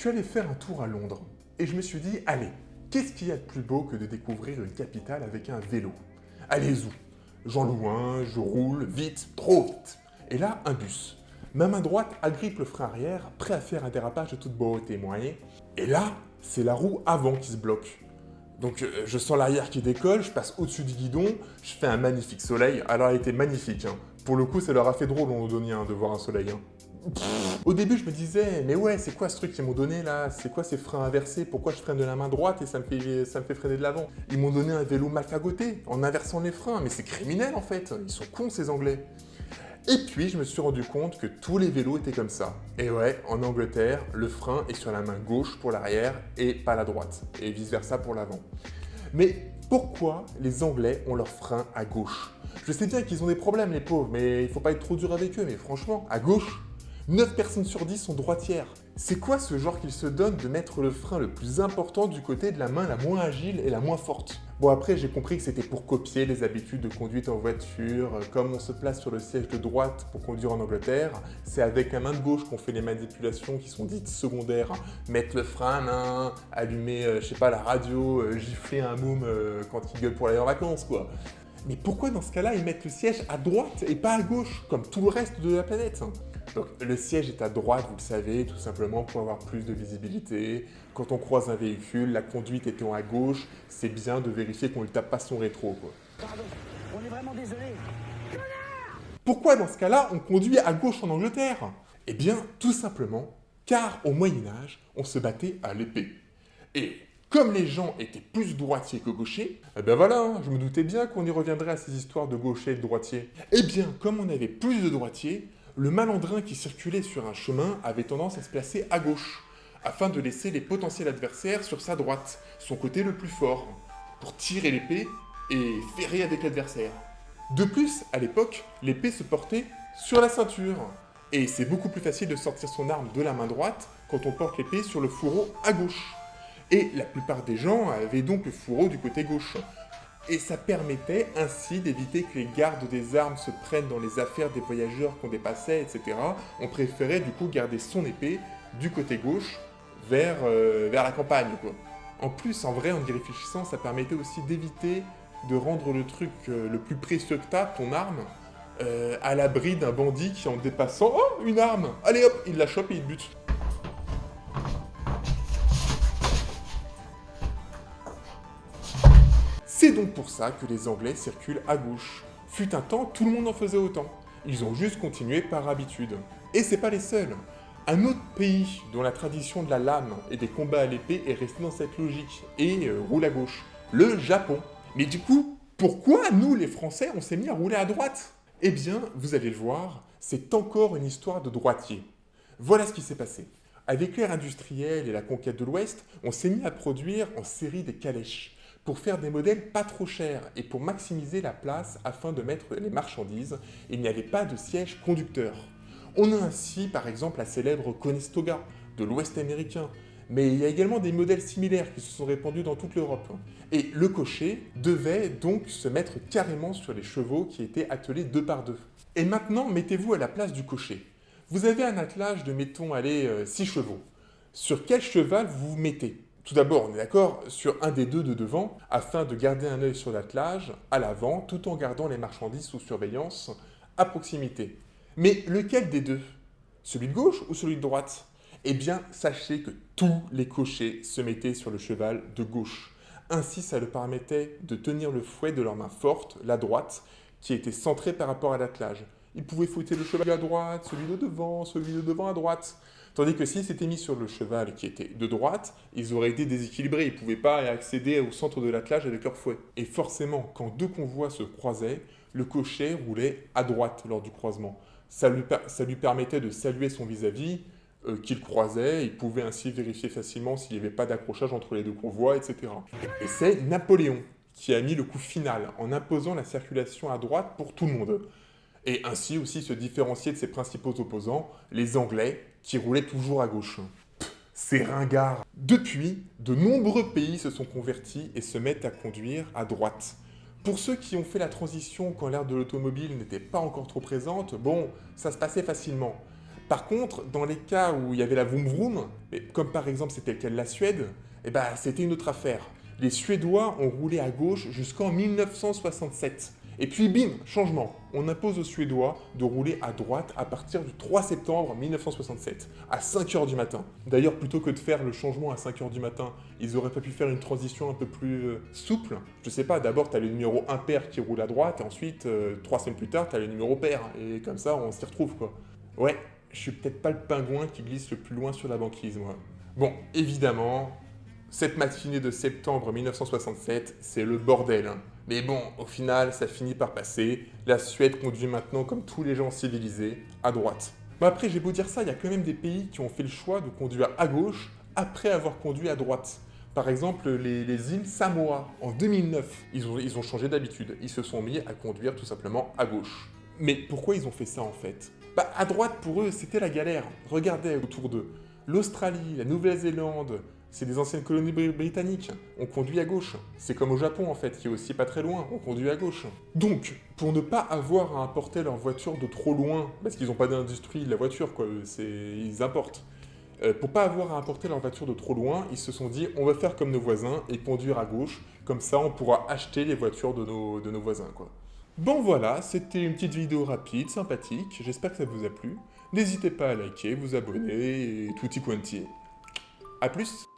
suis allé faire un tour à Londres et je me suis dit, allez, qu'est-ce qu'il y a de plus beau que de découvrir une capitale avec un vélo? Allez, zou, j'en loue un, je roule, vite, trop vite. Et là, un bus. Ma main droite agrippe le frein arrière, prêt à faire un dérapage de toute beauté, moi. Et là, c'est la roue avant qui se bloque. Donc je sens l'arrière qui décolle, je passe au-dessus du guidon, je fais un magnifique soleil. Alors il était magnifique, hein. Pour le coup, ça leur a fait drôle aux Londoniens de voir un soleil, hein. Au début, je me disais, mais ouais, c'est quoi ce truc qu'ils m'ont donné là? C'est quoi ces freins inversés? Pourquoi je freine de la main droite et ça me fait freiner de l'avant? Ils m'ont donné un vélo mal fagoté, en inversant les freins, mais c'est criminel en fait, ils sont cons ces Anglais. Et puis, je me suis rendu compte que tous les vélos étaient comme ça. Et ouais, en Angleterre, le frein est sur la main gauche pour l'arrière et pas la droite, et vice-versa pour l'avant. Mais pourquoi les Anglais ont leur frein à gauche? Je sais bien qu'ils ont des problèmes, les pauvres, mais il faut pas être trop dur avec eux, mais franchement, à gauche, 9 personnes sur 10 sont droitières. C'est quoi ce genre qu'ils se donnent de mettre le frein le plus important du côté de la main la moins agile et la moins forte? Bon, après, j'ai compris que c'était pour copier les habitudes de conduite en voiture. Comme on se place sur le siège de droite pour conduire en Angleterre, c'est avec la main de gauche qu'on fait les manipulations qui sont dites secondaires. Mettre le frein à main, allumer, je sais pas, la radio, gifler un môme quand il gueule pour aller en vacances, quoi. Mais pourquoi dans ce cas-là, ils mettent le siège à droite et pas à gauche, comme tout le reste de la planète? Donc le siège est à droite, vous le savez, tout simplement pour avoir plus de visibilité. Quand on croise un véhicule, la conduite étant à gauche, c'est bien de vérifier qu'on ne tape pas son rétro, quoi. Pardon, on est vraiment désolé. Pourquoi dans ce cas-là, on conduit à gauche en Angleterre? Eh bien, tout simplement, car au Moyen-Âge, on se battait à l'épée. Et comme les gens étaient plus droitiers que gauchers, eh ben voilà, hein, je me doutais bien qu'on y reviendrait à ces histoires de gauchers et de droitiers. Eh bien, comme on avait plus de droitiers, le malandrin qui circulait sur un chemin avait tendance à se placer à gauche, afin de laisser les potentiels adversaires sur sa droite, son côté le plus fort, pour tirer l'épée et ferrer avec l'adversaire. De plus, à l'époque, l'épée se portait sur la ceinture, et c'est beaucoup plus facile de sortir son arme de la main droite quand on porte l'épée sur le fourreau à gauche. Et la plupart des gens avaient donc le fourreau du côté gauche. Et ça permettait ainsi d'éviter que les gardes des armes se prennent dans les affaires des voyageurs qu'on dépassait, etc. On préférait du coup garder son épée du côté gauche vers la campagne, quoi. En plus, en vrai, en y réfléchissant, ça permettait aussi d'éviter de rendre le truc le plus précieux que t'as, ton arme, à l'abri d'un bandit qui en dépassant, oh, une arme! Allez hop, il la chope et il bute. C'est donc pour ça que les Anglais circulent à gauche. Fut un temps, tout le monde en faisait autant. Ils ont juste continué par habitude. Et c'est pas les seuls. Un autre pays dont la tradition de la lame et des combats à l'épée est restée dans cette logique et roule à gauche. Le Japon. Mais du coup, pourquoi nous les Français on s'est mis à rouler à droite? Eh bien, vous allez le voir, c'est encore une histoire de droitier. Voilà ce qui s'est passé. Avec l'ère industrielle et la conquête de l'Ouest, on s'est mis à produire en série des calèches pour faire des modèles pas trop chers et pour maximiser la place afin de mettre les marchandises, il n'y avait pas de siège conducteur. On a ainsi par exemple la célèbre Conestoga de l'Ouest américain, mais il y a également des modèles similaires qui se sont répandus dans toute l'Europe. Et le cocher devait donc se mettre carrément sur les chevaux qui étaient attelés deux par deux. Et maintenant, mettez-vous à la place du cocher. Vous avez un attelage de, mettons, 6 chevaux. Sur quel cheval vous vous mettez? Tout d'abord, on est d'accord sur un des deux de devant, afin de garder un œil sur l'attelage, à l'avant, tout en gardant les marchandises sous surveillance, à proximité. Mais lequel des deux? Celui de gauche ou celui de droite? Eh bien, sachez que tous les cochers se mettaient sur le cheval de gauche. Ainsi, ça leur permettait de tenir le fouet de leur main forte, la droite, qui était centrée par rapport à l'attelage. Ils pouvaient fouetter le cheval à droite, celui de devant à droite. Tandis que s'ils s'étaient mis sur le cheval qui était de droite, ils auraient été déséquilibrés, ils ne pouvaient pas accéder au centre de l'attelage avec leur fouet. Et forcément, quand deux convois se croisaient, le cocher roulait à droite lors du croisement. Ça lui permettait de saluer son vis-à-vis qu'il croisait, il pouvait ainsi vérifier facilement s'il n'y avait pas d'accrochage entre les deux convois, etc. Et c'est Napoléon qui a mis le coup final en imposant la circulation à droite pour tout le monde. Et ainsi aussi se différencier de ses principaux opposants, les Anglais, qui roulaient toujours à gauche. C'est ringard. Depuis, de nombreux pays se sont convertis et se mettent à conduire à droite. Pour ceux qui ont fait la transition quand l'ère de l'automobile n'était pas encore trop présente, bon, ça se passait facilement. Par contre, dans les cas où il y avait la vroom vroom, comme par exemple c'était le cas de la Suède, eh ben, c'était une autre affaire. Les Suédois ont roulé à gauche jusqu'en 1967. Et puis bim, changement. On impose aux Suédois de rouler à droite à partir du 3 septembre 1967, à 5h du matin. D'ailleurs, plutôt que de faire le changement à 5h du matin, ils auraient pas pu faire une transition un peu plus souple. Je sais pas, d'abord t'as le numéro impair qui roule à droite, et ensuite, 3 semaines plus tard, t'as le numéro pair. Et comme ça, on s'y retrouve quoi. Ouais, je suis peut-être pas le pingouin qui glisse le plus loin sur la banquise, moi. Bon, évidemment, cette matinée de septembre 1967, c'est le bordel. Mais bon, au final, ça finit par passer. La Suède conduit maintenant, comme tous les gens civilisés, à droite. Mais après, j'ai beau dire ça, il y a quand même des pays qui ont fait le choix de conduire à gauche après avoir conduit à droite. Par exemple, les îles Samoa, en 2009, ils ont changé d'habitude. Ils se sont mis à conduire tout simplement à gauche. Mais pourquoi ils ont fait ça en fait? Bah, à droite, pour eux, c'était la galère. Regardez autour d'eux. L'Australie, la Nouvelle-Zélande, c'est des anciennes colonies britanniques. On conduit à gauche. C'est comme au Japon en fait, qui est aussi pas très loin. On conduit à gauche. Donc, pour ne pas avoir à importer leur voiture de trop loin, parce qu'ils n'ont pas d'industrie de la voiture, quoi, ils importent. Pour pas avoir à importer leur voiture de trop loin, ils se sont dit on va faire comme nos voisins et conduire à gauche. Comme ça, on pourra acheter les voitures de nos voisins, quoi. Bon voilà, c'était une petite vidéo rapide, sympathique, j'espère que ça vous a plu. N'hésitez pas à liker, vous abonner et tutti quanti. A plus!